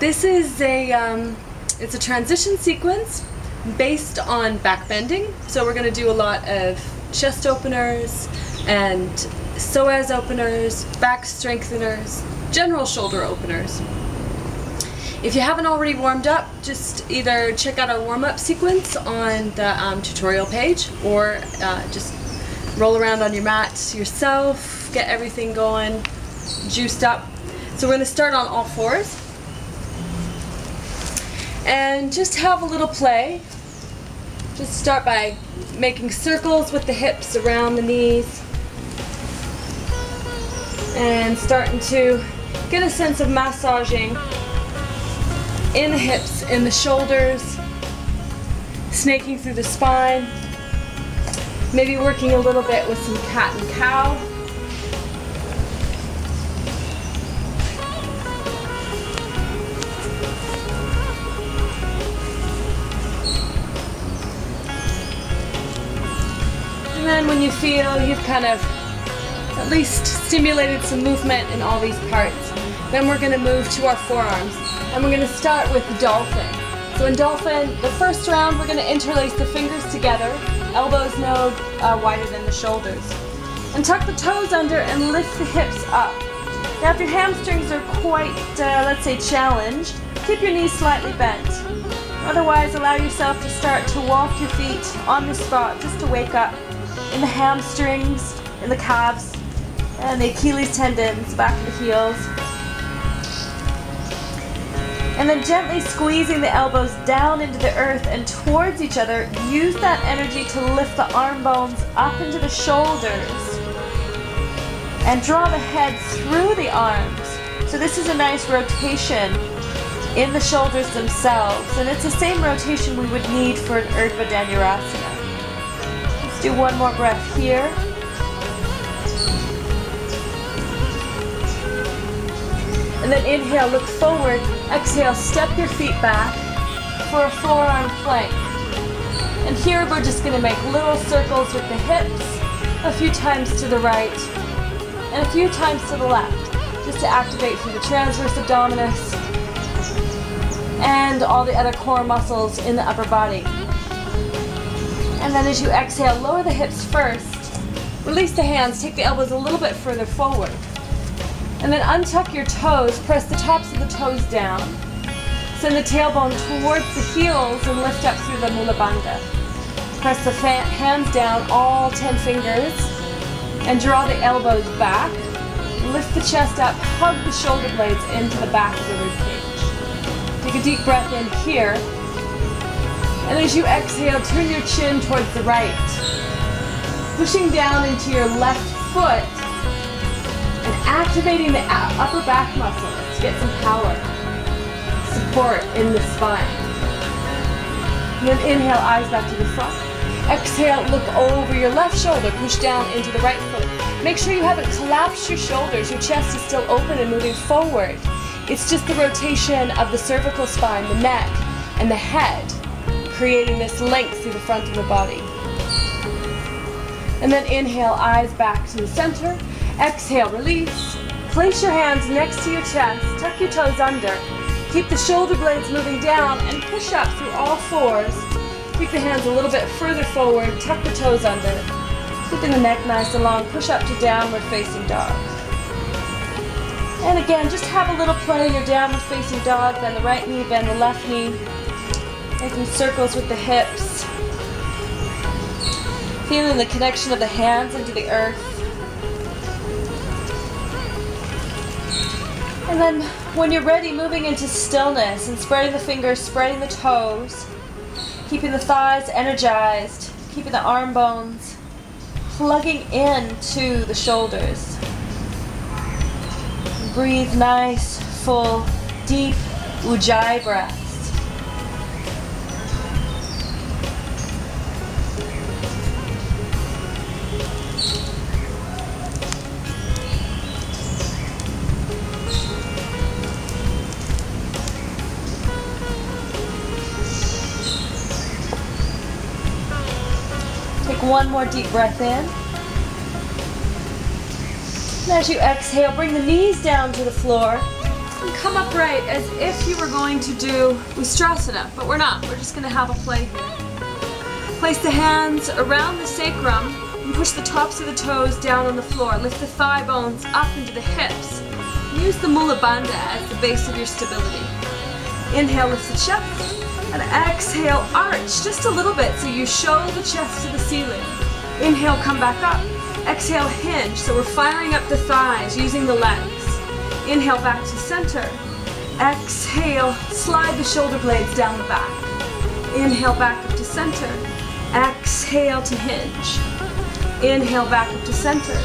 This is it's a transition sequence based on backbending. So we're going to do a lot of chest openers and psoas openers, back strengtheners, general shoulder openers. If you haven't already warmed up, just either check out our warm-up sequence on the tutorial page, or just roll around on your mat yourself, get everything going, juiced up. So we're going to start on all fours and just have a little play. Just start by making circles with the hips around the knees and starting to get a sense of massaging in the hips, in the shoulders, snaking through the spine, maybe working a little bit with some cat and cow. And then when you feel you've kind of at least stimulated some movement in all these parts, then we're going to move to our forearms. And we're going to start with the dolphin. So in dolphin, the first round, we're going to interlace the fingers together, elbows no wider than the shoulders. And tuck the toes under and lift the hips up. Now if your hamstrings are quite, let's say, challenged, keep your knees slightly bent. Otherwise, allow yourself to start to walk your feet on the spot just to wake up in the hamstrings, in the calves, and the Achilles tendons, back of the heels. And then gently squeezing the elbows down into the earth and towards each other, use that energy to lift the arm bones up into the shoulders and draw the head through the arms. So this is a nice rotation in the shoulders themselves, and it's the same rotation we would need for an Urdhva Danurasana. Let's do one more breath here. And then inhale, look forward. Exhale, step your feet back for a forearm plank. And here we're just going to make little circles with the hips, a few times to the right and a few times to the left, just to activate through the transverse abdominis and all the other core muscles in the upper body. And then as you exhale, lower the hips first, release the hands, take the elbows a little bit further forward. And then untuck your toes, press the tops of the toes down. Send the tailbone towards the heels and lift up through the Mula Bandha. Press the hands down, all 10 fingers, and draw the elbows back. Lift the chest up, hug the shoulder blades into the back of the ribcage. Take a deep breath in here. And as you exhale, turn your chin towards the right. Pushing down into your left foot, and activating the upper back muscles to get some power, support in the spine. And then inhale, eyes back to the front. Exhale, look over your left shoulder, push down into the right foot. Make sure you haven't collapsed your shoulders, your chest is still open and moving forward. It's just the rotation of the cervical spine, the neck, and the head, creating this length through the front of the body. And then inhale, eyes back to the center. Exhale, release. Place your hands next to your chest, tuck your toes under. Keep the shoulder blades moving down and push up through all fours. Keep the hands a little bit further forward, tuck the toes under. Keeping the neck nice and long, push up to downward facing dog. And again, just have a little play in your downward facing dog, bend the right knee, bend the left knee. Making circles with the hips. Feeling the connection of the hands into the earth. And then when you're ready, moving into stillness and spreading the fingers, spreading the toes, keeping the thighs energized, keeping the arm bones plugging into the shoulders. Breathe nice, full, deep Ujjayi breaths. One more deep breath in. And as you exhale, bring the knees down to the floor. And come upright as if you were going to do Ustrasana, but we're not. We're just going to have a play here. Place the hands around the sacrum and push the tops of the toes down on the floor. Lift the thigh bones up into the hips. Use the Mula Bandha as the base of your stability. Inhale, lift the chest, and exhale, arch just a little bit so you show the chest to the ceiling. Inhale, come back up. Exhale, hinge, so we're firing up the thighs using the legs. Inhale, back to center. Exhale, slide the shoulder blades down the back. Inhale, back up to center. Exhale to hinge. Inhale, back up to center.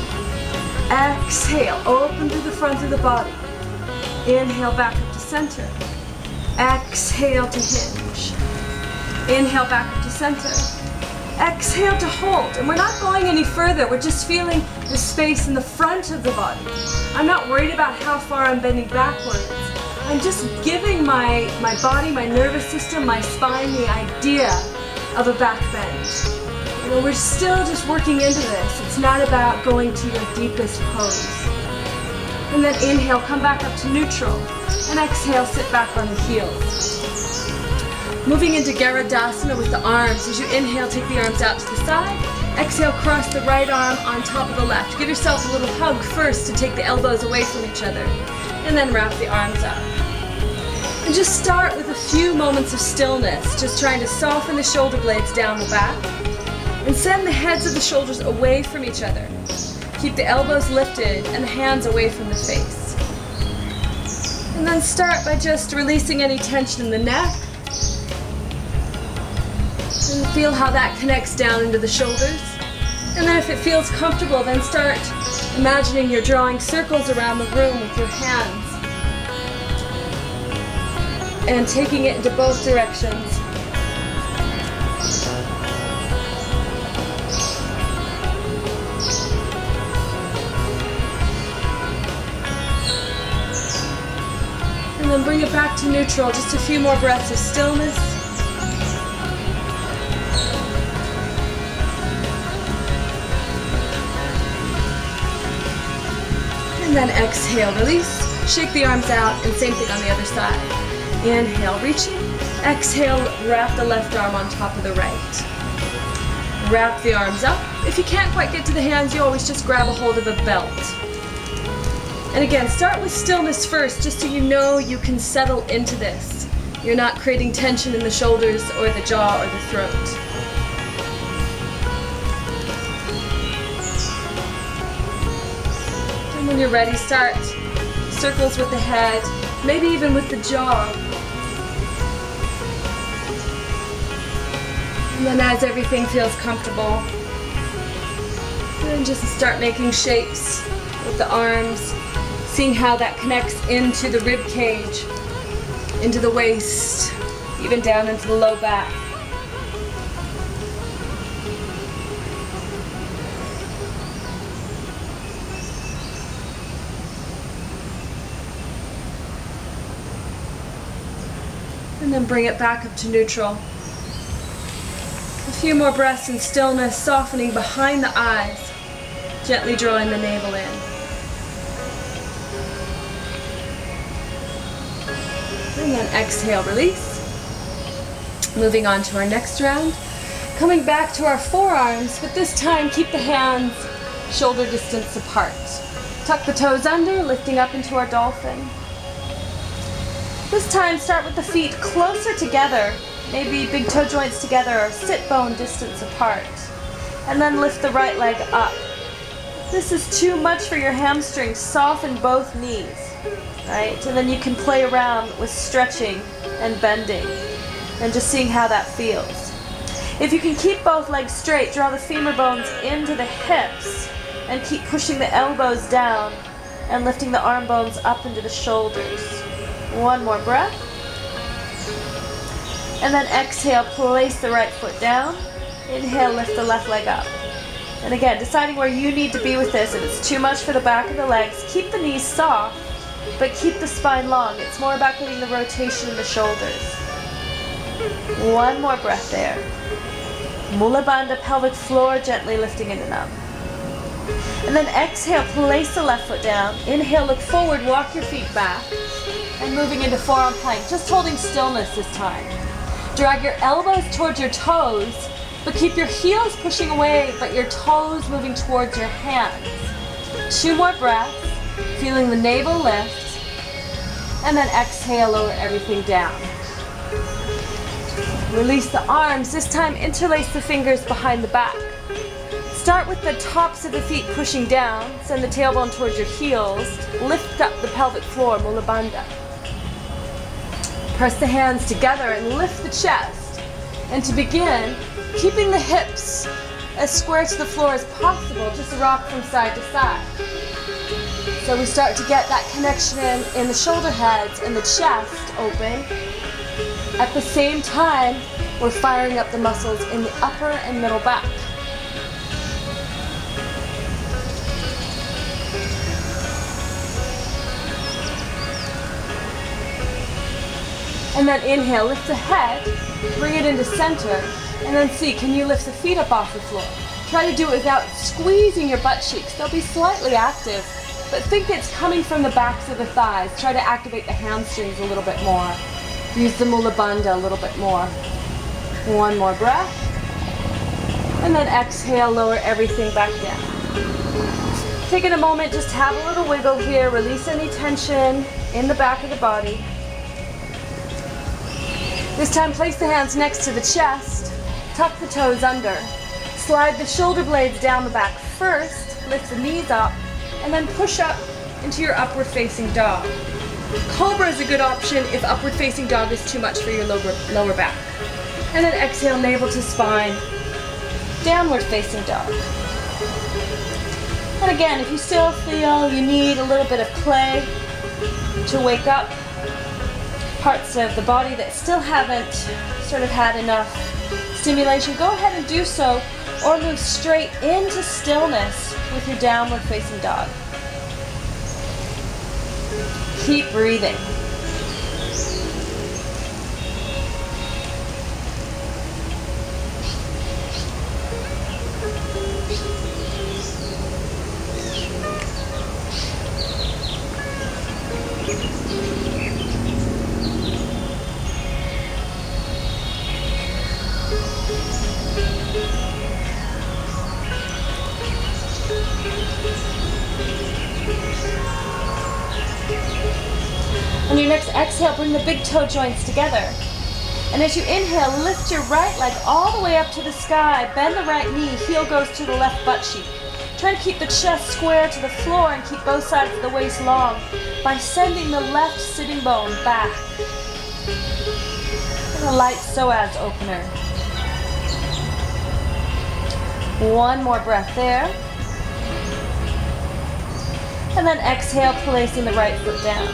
Exhale, open through the front of the body. Inhale, back up to center. Exhale to hinge. Inhale, back up to center. Exhale to hold. And we're not going any further. We're just feeling the space in the front of the body. I'm not worried about how far I'm bending backwards. I'm just giving my body, my nervous system, my spine the idea of a back bend. You know, we're still just working into this. It's not about going to your deepest pose. And then inhale, come back up to neutral. And exhale, sit back on the heels. Moving into Garudasana with the arms. As you inhale, take the arms out to the side. Exhale, cross the right arm on top of the left. Give yourself a little hug first to take the elbows away from each other. And then wrap the arms up. And just start with a few moments of stillness, just trying to soften the shoulder blades down the back and send the heads of the shoulders away from each other. Keep the elbows lifted and the hands away from the face. And then start by just releasing any tension in the neck. And feel how that connects down into the shoulders. And then if it feels comfortable, then start imagining you're drawing circles around the room with your hands. And taking it into both directions. And then bring it back to neutral. Just a few more breaths of stillness. And then exhale, release. Shake the arms out, and same thing on the other side. Inhale, reaching. Exhale, wrap the left arm on top of the right. Wrap the arms up. If you can't quite get to the hands, you always just grab a hold of a belt. And again, start with stillness first, just so you know you can settle into this. You're not creating tension in the shoulders or the jaw or the throat. And when you're ready, start circles with the head, maybe even with the jaw. And then as everything feels comfortable, then just start making shapes with the arms, seeing how that connects into the rib cage, into the waist, even down into the low back. And then bring it back up to neutral. A few more breaths in stillness, softening behind the eyes, gently drawing the navel in. And then exhale, release. Moving on to our next round. Coming back to our forearms, but this time keep the hands shoulder distance apart. Tuck the toes under, lifting up into our dolphin. This time start with the feet closer together, maybe big toe joints together or sit bone distance apart. And then lift the right leg up. If this is too much for your hamstrings, soften both knees. Right? And then you can play around with stretching and bending and just seeing how that feels. If you can keep both legs straight, draw the femur bones into the hips and keep pushing the elbows down and lifting the arm bones up into the shoulders. One more breath. And then exhale, place the right foot down. Inhale, lift the left leg up. And again, deciding where you need to be with this. If it's too much for the back of the legs, keep the knees soft, but keep the spine long. It's more about getting the rotation in the shoulders. One more breath there. Mula Bandha, pelvic floor, gently lifting in and up. And then exhale, place the left foot down. Inhale, look forward, walk your feet back. and moving into forearm plank, just holding stillness this time. Drag your elbows towards your toes, but keep your heels pushing away, but your toes moving towards your hands. 2 more breaths, feeling the navel lift, and then exhale, lower everything down. Release the arms, this time interlace the fingers behind the back. Start with the tops of the feet pushing down, send the tailbone towards your heels, lift up the pelvic floor, Mula Bandha. Press the hands together and lift the chest. And to begin, keeping the hips as square to the floor as possible, just rock from side to side. So we start to get that connection in the shoulder heads and the chest open. At the same time, we're firing up the muscles in the upper and middle back. And then inhale, lift the head, bring it into center, and then see, can you lift the feet up off the floor? Try to do it without squeezing your butt cheeks. They'll be slightly active, but think it's coming from the backs of the thighs. Try to activate the hamstrings a little bit more. Use the Mula Bandha a little bit more. 1 more breath. And then exhale, lower everything back down. Taking a moment, just have a little wiggle here. Release any tension in the back of the body. This time, place the hands next to the chest. Tuck the toes under. Slide the shoulder blades down the back first. Lift the knees up. And then push up into your upward facing dog. Cobra is a good option if upward facing dog is too much for your lower back. And then exhale, navel to spine, downward facing dog. And again, if you still feel you need a little bit of play to wake up parts of the body that still haven't sort of had enough stimulation, go ahead and do so, or move straight into stillness with your downward facing dog. Keep breathing. On your next exhale, bring the big toe joints together. And as you inhale, lift your right leg all the way up to the sky. Bend the right knee, heel goes to the left butt cheek. Try to keep the chest square to the floor and keep both sides of the waist long by sending the left sitting bone back. And a light psoas opener. 1 more breath there. And then exhale, placing the right foot down.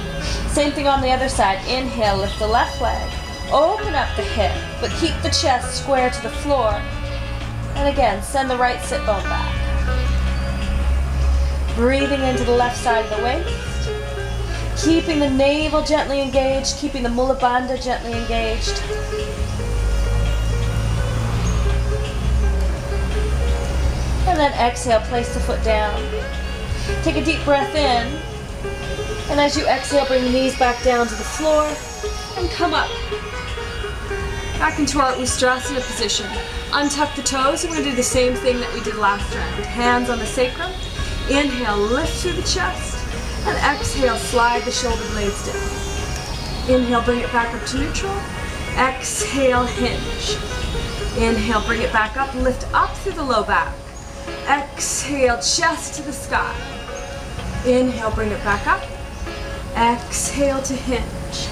Same thing on the other side. Inhale, lift the left leg. Open up the hip, but keep the chest square to the floor. And again, send the right sit bone back. Breathing into the left side of the waist. Keeping the navel gently engaged, keeping the Mula Bandha gently engaged. And then exhale, place the foot down. Take a deep breath in. And as you exhale, bring the knees back down to the floor and come up. Back into our Ustrasana position. Untuck the toes. We're going to do the same thing that we did last round. Hands on the sacrum. Inhale, lift through the chest. And exhale, slide the shoulder blades down. Inhale, bring it back up to neutral. Exhale, hinge. Inhale, bring it back up. Lift up through the low back. Exhale, chest to the sky. Inhale, bring it back up. Exhale to hinge.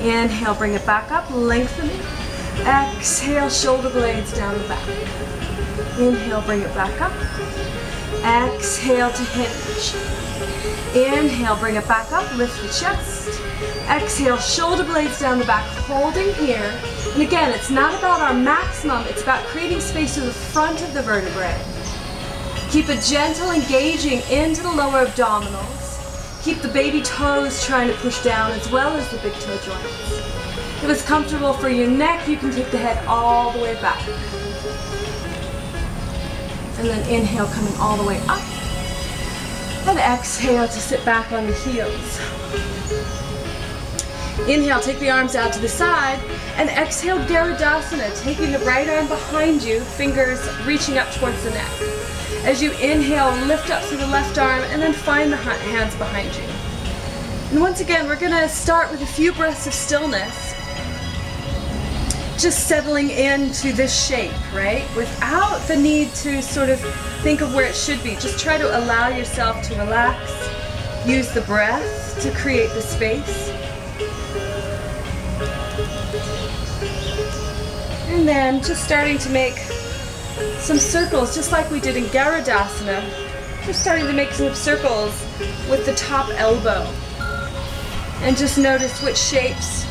Inhale, bring it back up, lengthening. Exhale, shoulder blades down the back. Inhale, bring it back up. Exhale to hinge. Inhale, bring it back up, lift the chest. Exhale, shoulder blades down the back, holding here. And again, it's not about our maximum, it's about creating space to the front of the vertebrae. Keep it gentle, engaging into the lower abdominals. Keep the baby toes trying to push down as well as the big toe joints. If it's comfortable for your neck, you can take the head all the way back. And then inhale, coming all the way up. And exhale to sit back on the heels. Inhale, take the arms out to the side, and exhale, Garudasana, taking the right arm behind you, fingers reaching up towards the neck. As you inhale, lift up through the left arm, and then find the hands behind you. And once again, we're going to start with a few breaths of stillness, just settling into this shape, right? Without the need to sort of think of where it should be. Just try to allow yourself to relax. Use the breath to create the space. And then just starting to make some circles, just like we did in Garudasana. Just starting to make some circles with the top elbow. And just notice which shapes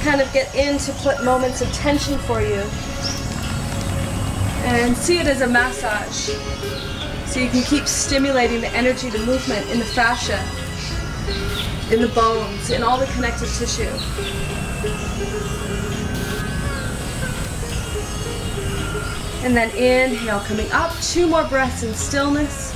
kind of get in to put moments of tension for you. And see it as a massage. So you can keep stimulating the energy, the movement in the fascia, in the bones, in all the connective tissue. And then inhale, coming up, 2 more breaths in stillness.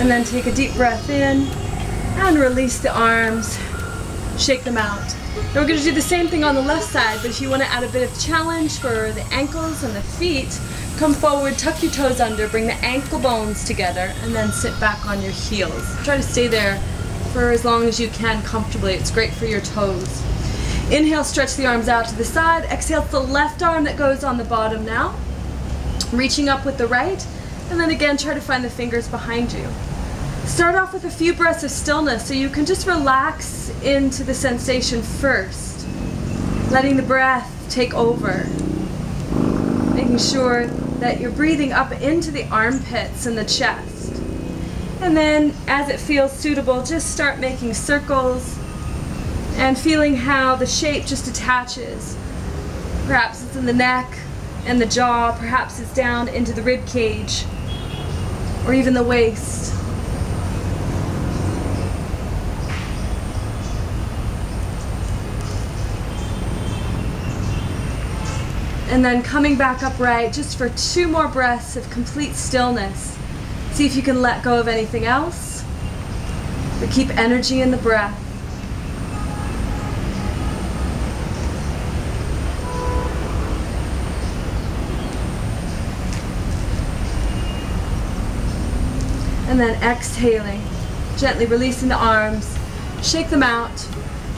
And then take a deep breath in and release the arms, shake them out. Now we're going to do the same thing on the left side, but if you want to add a bit of challenge for the ankles and the feet, come forward, tuck your toes under, bring the ankle bones together, and then sit back on your heels. Try to stay there for as long as you can comfortably. It's great for your toes. Inhale, stretch the arms out to the side. Exhale, it's the left arm that goes on the bottom now. Reaching up with the right, and then again try to find the fingers behind you. Start off with a few breaths of stillness so you can just relax into the sensation first, letting the breath take over, making sure that you're breathing up into the armpits and the chest. And then as it feels suitable, just start making circles and feeling how the shape just attaches. Perhaps it's in the neck and the jaw, perhaps it's down into the rib cage or even the waist. And then coming back upright just for 2 more breaths of complete stillness. See if you can let go of anything else, but keep energy in the breath. And then exhaling, gently releasing the arms, shake them out,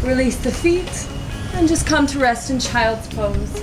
release the feet, and just come to rest in child's pose.